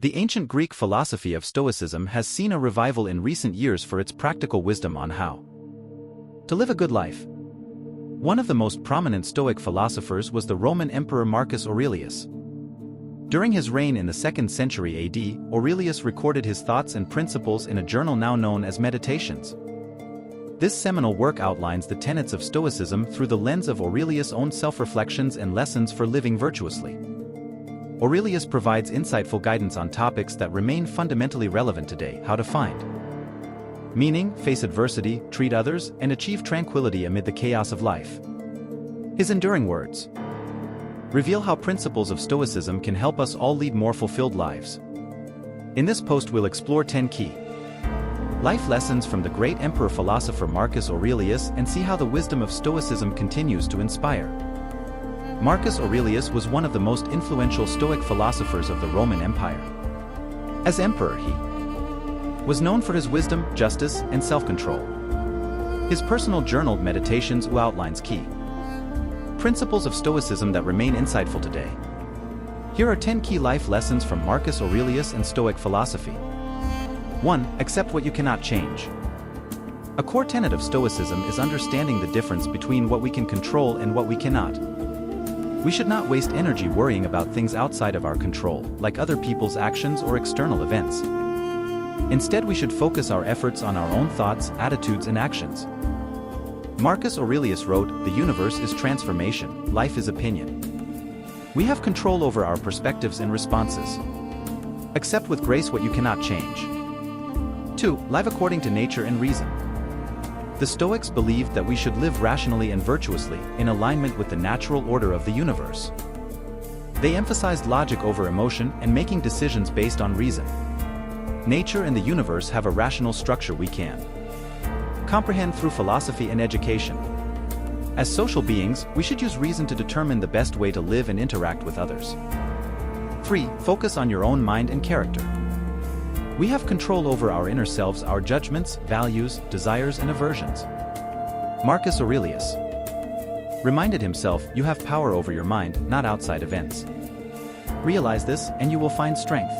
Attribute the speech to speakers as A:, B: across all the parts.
A: The ancient Greek philosophy of Stoicism has seen a revival in recent years for its practical wisdom on how to live a good life. One of the most prominent Stoic philosophers was the Roman Emperor Marcus Aurelius. During his reign in the 2nd century AD, Aurelius recorded his thoughts and principles in a journal now known as Meditations. This seminal work outlines the tenets of Stoicism through the lens of Aurelius' own self-reflections and lessons for living virtuously. Aurelius provides insightful guidance on topics that remain fundamentally relevant today: how to find meaning, face adversity, treat others, and achieve tranquility amid the chaos of life. His enduring words reveal how principles of Stoicism can help us all lead more fulfilled lives. In this post we'll explore 10 key life lessons from the great emperor-philosopher Marcus Aurelius and see how the wisdom of Stoicism continues to inspire. Marcus Aurelius was one of the most influential Stoic philosophers of the Roman Empire. As emperor, he was known for his wisdom, justice, and self-control. His personal journal Meditations outlines key principles of Stoicism that remain insightful today. Here are 10 key life lessons from Marcus Aurelius and Stoic philosophy. 1. Accept what you cannot change. A core tenet of Stoicism is understanding the difference between what we can control and what we cannot. We should not waste energy worrying about things outside of our control, like other people's actions or external events. Instead, we should focus our efforts on our own thoughts, attitudes, and actions. Marcus Aurelius wrote, "The universe is transformation, life is opinion." We have control over our perspectives and responses. Accept with grace what you cannot change. 2. Live according to nature and reason. The Stoics believed that we should live rationally and virtuously, in alignment with the natural order of the universe. They emphasized logic over emotion and making decisions based on reason. Nature and the universe have a rational structure we can comprehend through philosophy and education. As social beings, we should use reason to determine the best way to live and interact with others. 3. Focus on your own mind and character. We have control over our inner selves, our judgments, values, desires, and aversions. Marcus Aurelius reminded himself, "You have power over your mind, not outside events." Realize this, and you will find strength.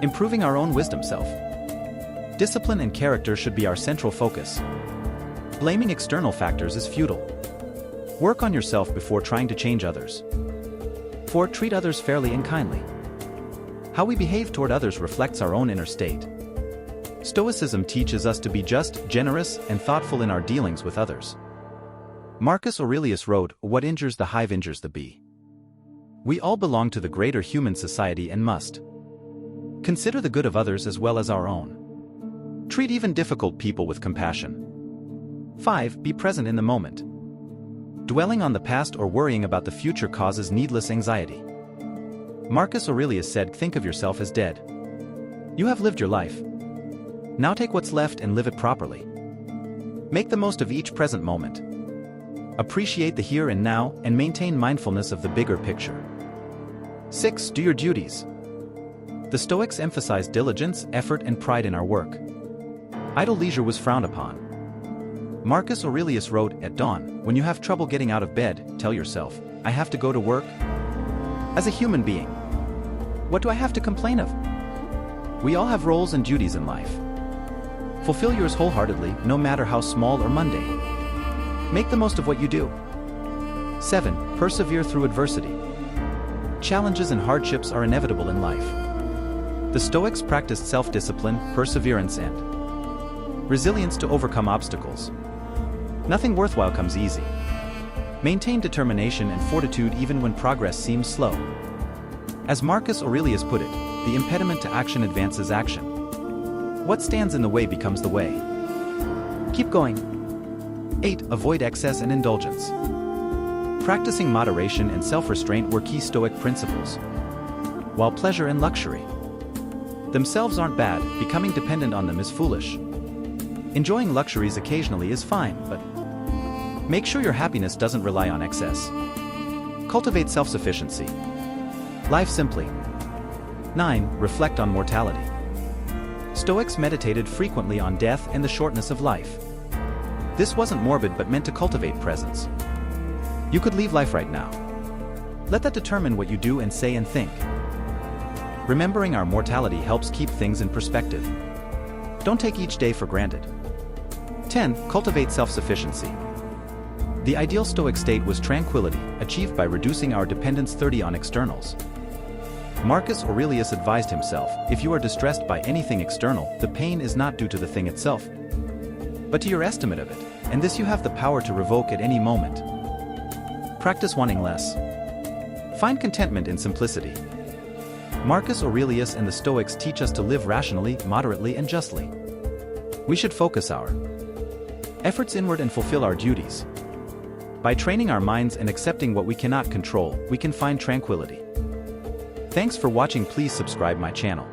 A: Improving our own wisdom self. Discipline and character should be our central focus. Blaming external factors is futile. Work on yourself before trying to change others. 4. Treat others fairly and kindly. How we behave toward others reflects our own inner state. Stoicism teaches us to be just, generous, and thoughtful in our dealings with others. Marcus Aurelius wrote, "What injures the hive injures the bee." We all belong to the greater human society and must consider the good of others as well as our own. Treat even difficult people with compassion. 5. Be present in the moment. Dwelling on the past or worrying about the future causes needless anxiety. Marcus Aurelius said, "Think of yourself as dead. You have lived your life. Now take what's left and live it properly. Make the most of each present moment. Appreciate the here and now and maintain mindfulness of the bigger picture." 6. Do your duties. The Stoics emphasized diligence, effort, and pride in our work. Idle leisure was frowned upon. Marcus Aurelius wrote, "At dawn, when you have trouble getting out of bed, tell yourself, 'I have to go to work.' As a human being, what do I have to complain of? We all have roles and duties in life. Fulfill yours wholeheartedly, no matter how small or mundane. Make the most of what you do." 7. Persevere through adversity. Challenges and hardships are inevitable in life. The Stoics practiced self-discipline, perseverance, and resilience to overcome obstacles. Nothing worthwhile comes easy. Maintain determination and fortitude even when progress seems slow. As Marcus Aurelius put it, the impediment to action advances action. What stands in the way becomes the way. Keep going. 8. Avoid excess and indulgence. Practicing moderation and self-restraint were key Stoic principles. While pleasure and luxury themselves aren't bad, becoming dependent on them is foolish. Enjoying luxuries occasionally is fine, but make sure your happiness doesn't rely on excess. Cultivate self-sufficiency. Live simply. 9. Reflect on mortality. Stoics meditated frequently on death and the shortness of life. This wasn't morbid but meant to cultivate presence. You could leave life right now. Let that determine what you do and say and think. Remembering our mortality helps keep things in perspective. Don't take each day for granted. 10. Cultivate self-sufficiency. The ideal Stoic state was tranquility, achieved by reducing our dependence on externals. Marcus Aurelius advised himself, if you are distressed by anything external, the pain is not due to the thing itself, but to your estimate of it, and this you have the power to revoke at any moment. Practice wanting less. Find contentment in simplicity. Marcus Aurelius and the Stoics teach us to live rationally, moderately, and justly. We should focus our efforts inward and fulfill our duties. By training our minds and accepting what we cannot control, we can find tranquility. Thanks for watching. Please subscribe my channel.